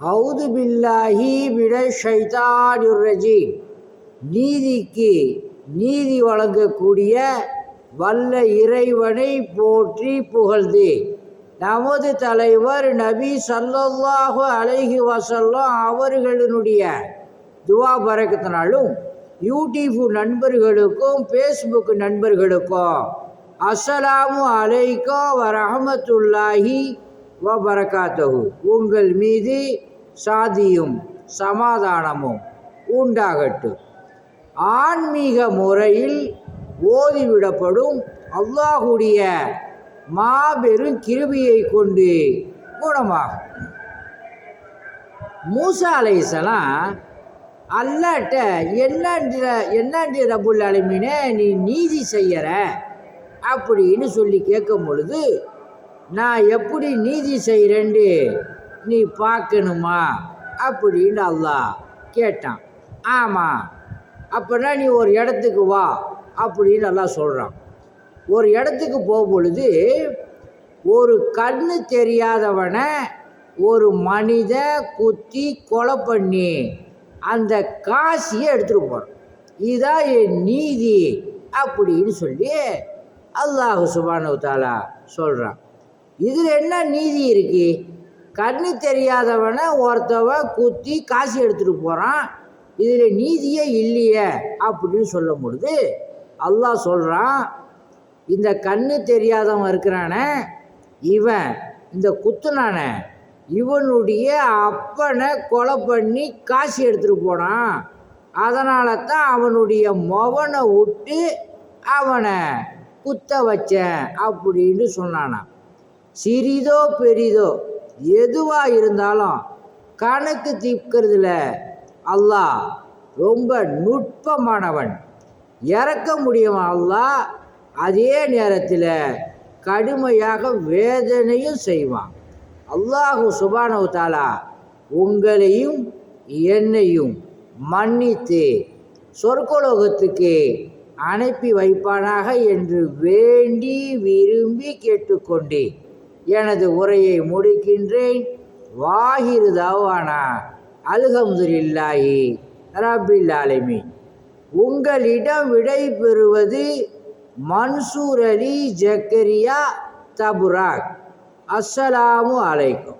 அவுது பில்லாஹி மினஷ் ஷைத்தானிர் ரஜீம். நீதிக்கு நீதி வழங்கக்கூடிய வல்ல இறைவனை போற்றி புகழ்ந்து நமது தலைவர் நபி ஸல்லல்லாஹு அலைஹி வஸல்லம் அவர்களினுடைய துவா பரக்கத்தினாலும் யூடியூப் நண்பர்களுக்கும் ஃபேஸ்புக் நண்பர்களுக்கும் அஸ்ஸலாமு அலைக்கும் வரஹ்மத்துல்லாஹி வபரகாத்துஹு, உங்கள் மீது சாந்தியும் சமாதானமும் உண்டாகட்டும். ஆன்மீக முறையில் ஓதிவிடப்படும் அல்லாஹுடைய மாபெரும் கிருபையை கொண்டு குணமாகும். மூசா அலைஹிஸ்ஸலாம் அல்லாட்ட என்னண்டு ரப்புல் ஆலமீனே நீ நீதி செய்யற அப்படின்னு சொல்லி கேட்கும் பொழுது, நான் எப்படி நீதி செய்கிறேன்னு நீ பார்க்கணுமா அப்படின்னு அல்லாஹ் கேட்டான். ஆமாம், அப்படின்னா நீ ஒரு இடத்துக்கு வா அப்படின்னு அல்லாஹ் சொல்கிறான். ஒரு இடத்துக்கு போகும் பொழுது ஒரு கண்ணு தெரியாதவனை ஒரு மனித குத்தி கொலை பண்ணி அந்த காசியை எடுத்துகிட்டு போகிறான். இதுதான் என் நீதி அப்படின்னு சொல்லி அல்லாஹ் சுப்ஹானஹு வ தஆலா சொல்கிறான். இதில் என்ன நீதி இருக்கு? கண்ணு தெரியாதவனை ஒருத்தவன் குத்தி காசு எடுத்துகிட்டு போகிறான், இதில் நீதியே இல்லையே அப்படின்னு சொல்லும் பொழுது அல்லாஹ் சொல்கிறான், இந்த கண்ணு தெரியாதவன் இருக்கிறானே இவன் இந்த குத்துனானே இவனுடைய அப்பனை கொலை பண்ணி காசு எடுத்துகிட்டு போனான், அதனால தான் அவனுடைய மகனை விட்டு அவனை குத்த வச்சேன் அப்படின்னு சொன்னானான். சிறிதோ பெரிதோ எதுவாக இருந்தாலும் கணக்கு தீர்க்கிறதுல அல்லாஹ் ரொம்ப நுட்பமானவன், இறக்க முடியும் அல்லாஹ். அதே நேரத்தில் கடுமையாக வேதனையும் செய்வான். அல்லாஹு சுப்ஹானஹு வ தஆலா உங்களையும் என்னையும் மன்னித்து சொர்க்கலோகத்துக்கு அனுப்பி வைப்பானாக என்று வேண்டி விரும்பி கேட்டுக்கொண்டு எனது உரையை முடிக்கின்றேன். வாஹிரு தாவானா அல்ஹம்துலில்லாஹி ரப்பில் ஆலமீன். உங்களிடம் விடை பெறுவது மன்சூர் அலி ஜக்கரியா தபுராக். அஸ்ஸலாமு அலைக்கும்.